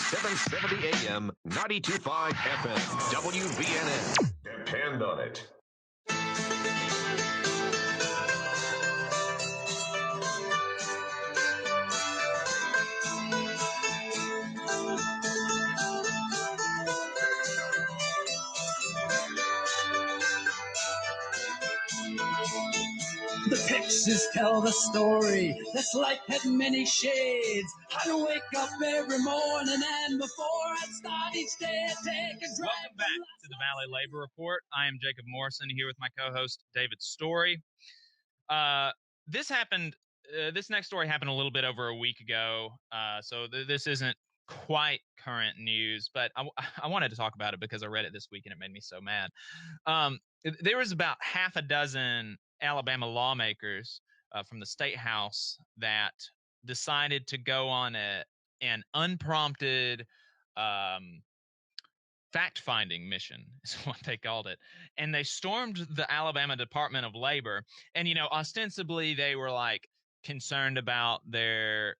770 AM, 92.5 FM, WVNN. Depend on it. The pictures tell the story. This life had many shades. I'd wake up every morning and before I'd start each day, I'd take a drive. Welcome back to the Valley Labor Report. I am Jacob Morrison here with my co-host David Story. This next story happened a little bit over a week ago, so this isn't quite current news, but I wanted to talk about it because I read it this week and it made me so mad. There was about half a dozen Alabama lawmakers from the state house that decided to go on an unprompted fact-finding mission is what they called it. And they stormed the Alabama Department of Labor. And, ostensibly they were like concerned about their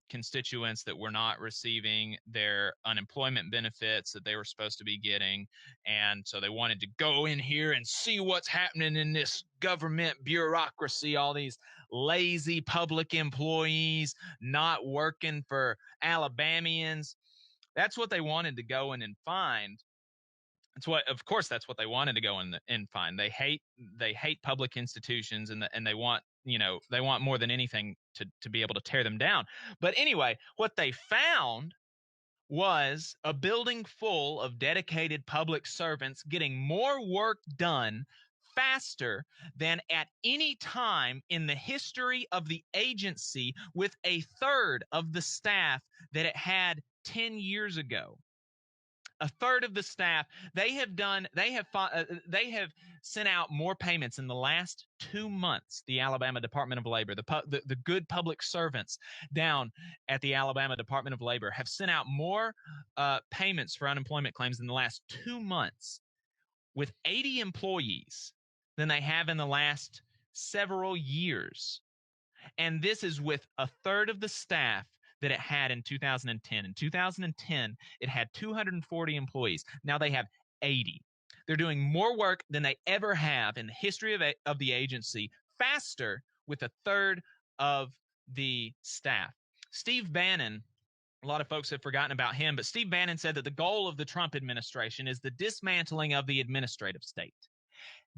constituents that were not receiving their unemployment benefits that they were supposed to be getting. And so they wanted to go in here and see what's happening in this government bureaucracy, all these lazy public employees not working for Alabamians. That's what they wanted to go in and find. Of course, that's what they wanted to go in and find. They hate public institutions, and they want more than anything to be able to tear them down. But anyway, what they found was a building full of dedicated public servants getting more work done faster than at any time in the history of the agency, with a third of the staff that it had 10 years ago. A third of the staff. They have sent out more payments in the last 2 months. The Alabama Department of Labor, the good public servants down at the Alabama Department of Labor have sent out more payments for unemployment claims in the last 2 months with 80 employees than they have in the last several years. And this is with a third of the staff that it had in 2010. In 2010, it had 240 employees. Now they have 80. They're doing more work than they ever have in the history of the agency, faster with a third of the staff. Steve Bannon, a lot of folks have forgotten about him, but Steve Bannon said that the goal of the Trump administration is the dismantling of the administrative state.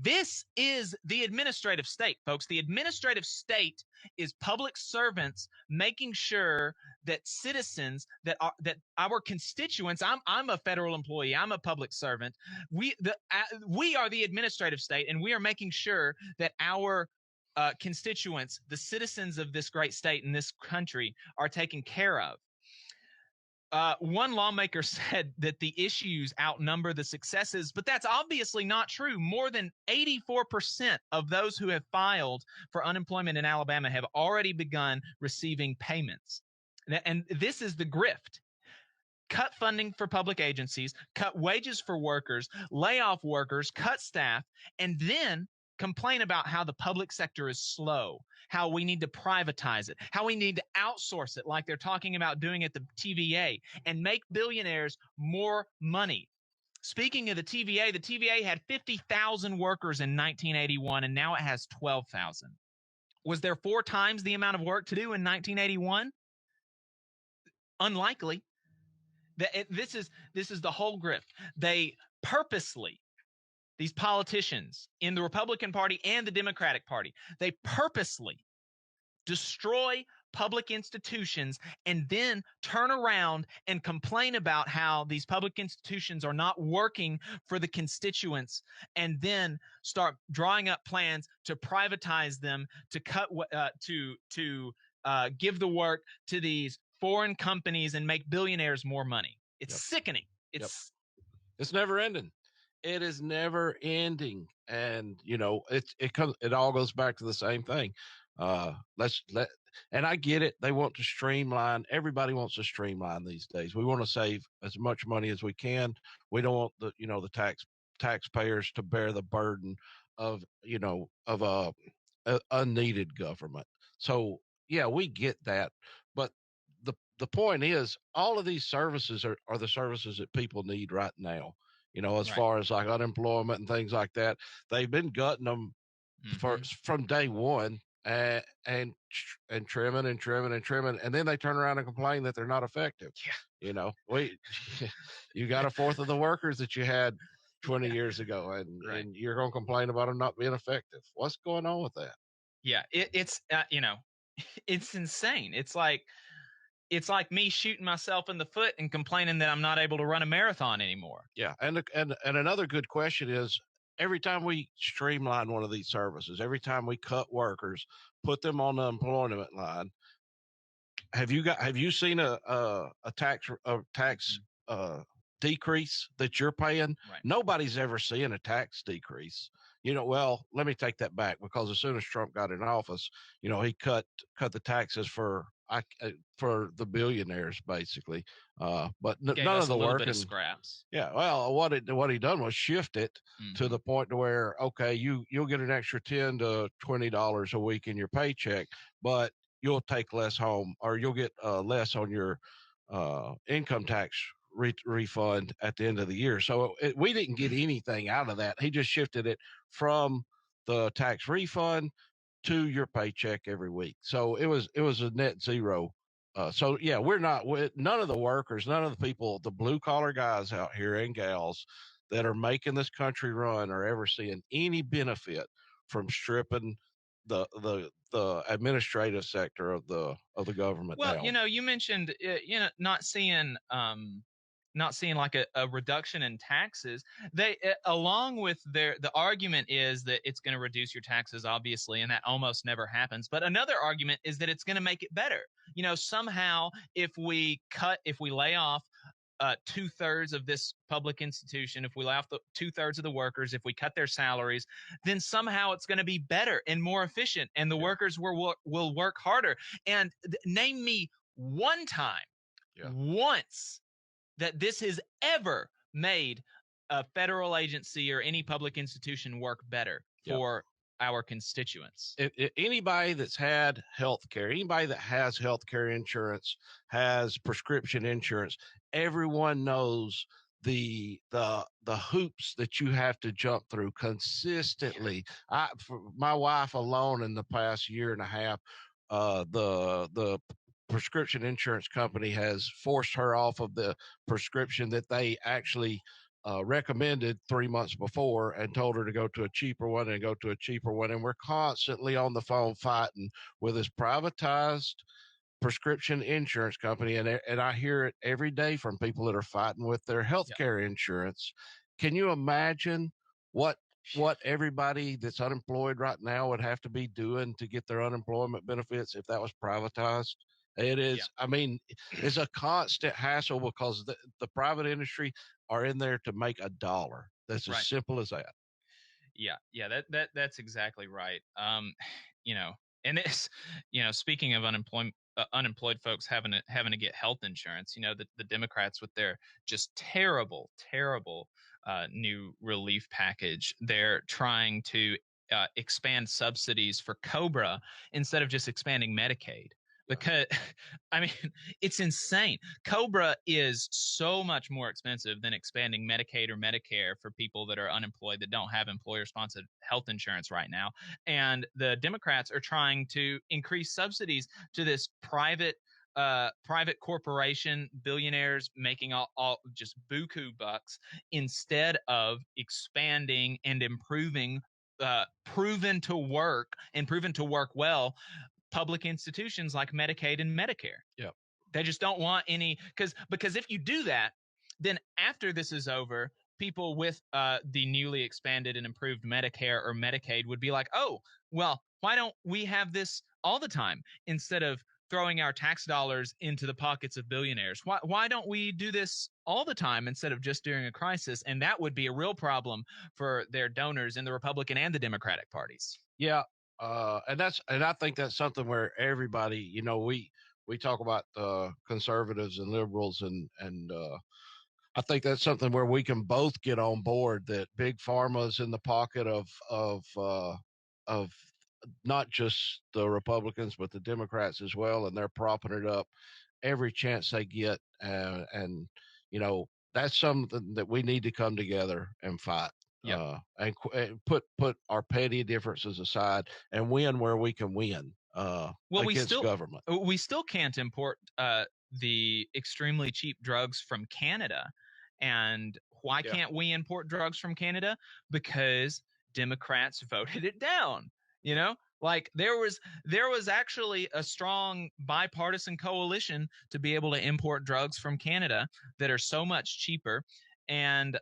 This is the administrative state, folks. The administrative state is public servants making sure that citizens, that our constituents. I'm a federal employee. I'm a public servant. We are the administrative state, and we are making sure that our constituents, the citizens of this great state and this country, are taken care of. One lawmaker said that the issues outnumber the successes, but that's obviously not true. More than 84% of those who have filed for unemployment in Alabama have already begun receiving payments. And this is the grift. Cut funding for public agencies, cut wages for workers, lay off workers, cut staff, and then complain about how the public sector is slow, how we need to privatize it, how we need to outsource it like they're talking about doing at the TVA, and make billionaires more money. Speaking of the TVA had 50,000 workers in 1981, and now it has 12,000. Was there 4 times the amount of work to do in 1981? Unlikely. This is the whole grift. They purposely, these politicians in the Republican Party and the Democratic Party, they purposely destroy public institutions and then turn around and complain about how these public institutions are not working for the constituents, and then start drawing up plans to privatize them, to cut give the work to these foreign companies and make billionaires more money. It's sickening. It's never ending. It is never ending. And, it all goes back to the same thing. And I get it. They want to streamline. Everybody wants to streamline these days. We want to save as much money as we can. We don't want the taxpayers to bear the burden of a unneeded government. So yeah, we get that. But the point is, all of these services are the services that people need right now. As Right. far as like unemployment and things like that, they've been gutting them from day one, and trimming and trimming and trimming, and then they turn around and complain that they're not effective. Yeah. You got a fourth of the workers that you had 20 years ago, and Right. and you're going to complain about them not being effective. What's going on with that? Yeah, it's it's insane. It's like me shooting myself in the foot and complaining that I'm not able to run a marathon anymore. Yeah, and another good question is, every time we streamline one of these services, every time we cut workers, put them on the employment line, have you seen a tax decrease that you're paying? Right. Nobody's ever seen a tax decrease. Well, let me take that back, because as soon as Trump got in office, he cut the taxes for the billionaires, basically. But none of the working scraps. Yeah. Well, what he done was shift it to the point to where, okay, you'll get an extra $10 to $20 a week in your paycheck, but you'll take less home, or you'll get less on your income tax refund at the end of the year. So we didn't get anything out of that. He just shifted it from the tax refund to your paycheck every week. So it was a net zero. So yeah, none of the workers, none of the people, the blue collar guys out here and gals that are making this country run are ever seeing any benefit from stripping the administrative sector of the government. Well, down. you mentioned not seeing like a reduction in taxes. They along with the argument is that it's going to reduce your taxes, obviously, and that almost never happens. But another argument is that it's going to make it better. Somehow if we lay off 2/3 of this public institution, if we lay off 2/3 of the workers, if we cut their salaries, then somehow it's going to be better and more efficient, and the workers will work harder. And name me one time, once, that this has ever made a federal agency or any public institution work better for our constituents. Anybody that's had health care, anybody that has health care insurance, has prescription insurance, everyone knows the hoops that you have to jump through consistently. For my wife alone, in the past year and a half, the prescription insurance company has forced her off of the prescription that they actually recommended 3 months before, and told her to go to a cheaper one and go to a cheaper one. And we're constantly on the phone fighting with this privatized prescription insurance company. And I hear it every day from people that are fighting with their healthcare insurance. Can you imagine what everybody that's unemployed right now would have to be doing to get their unemployment benefits if that was privatized? It is. I mean, it's a constant hassle, because the private industry are in there to make a dollar. That's as simple as that. Yeah. That's exactly right. And it's, speaking of unemployed folks having to get health insurance, the Democrats with their just terrible new relief package, they're trying to expand subsidies for COBRA instead of just expanding Medicaid. Because, I mean, it's insane. COBRA is so much more expensive than expanding Medicaid or Medicare for people that are unemployed, that don't have employer-sponsored health insurance right now. And the Democrats are trying to increase subsidies to this private corporation, billionaires making all just buku bucks, instead of expanding and improving proven to work well public institutions like Medicaid and Medicare. Yep. They just don't want any, because if you do that, then after this is over, people with the newly expanded and improved Medicare or Medicaid would be like, oh, well, why don't we have this all the time instead of throwing our tax dollars into the pockets of billionaires? Why don't we do this all the time instead of just during a crisis? And that would be a real problem for their donors in the Republican and the Democratic parties. Yeah. And I think that's something where everybody, we talk about conservatives and liberals, and I think that's something where we can both get on board, that big pharma's in the pocket of not just the Republicans, but the Democrats as well, and they're propping it up. every chance they get. And, that's something that we need to come together and fight. Yep. And put our petty differences aside and win where we can win against government. We still can't import the extremely cheap drugs from Canada. And why can't we import drugs from Canada? Because Democrats voted it down. Like there was actually a strong bipartisan coalition to be able to import drugs from Canada that are so much cheaper, and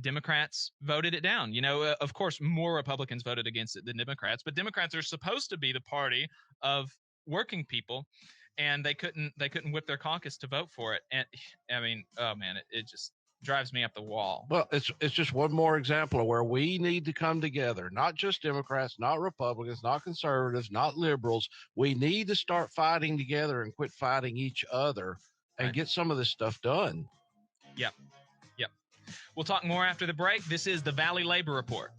Democrats voted it down. Of course, more Republicans voted against it than Democrats, but Democrats are supposed to be the party of working people, and they couldn't whip their caucus to vote for it. And I mean, oh man, it just drives me up the wall. Well, it's just one more example of where we need to come together, not just Democrats, not Republicans, not conservatives, not liberals. We need to start fighting together and quit fighting each other and get some of this stuff done. Yep. We'll talk more after the break. This is the Valley Labor Report.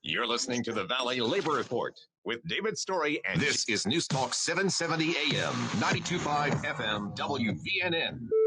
You're listening to the Valley Labor Report with David Story, and this is News Talk 770 AM, 92.5 FM, WVNN.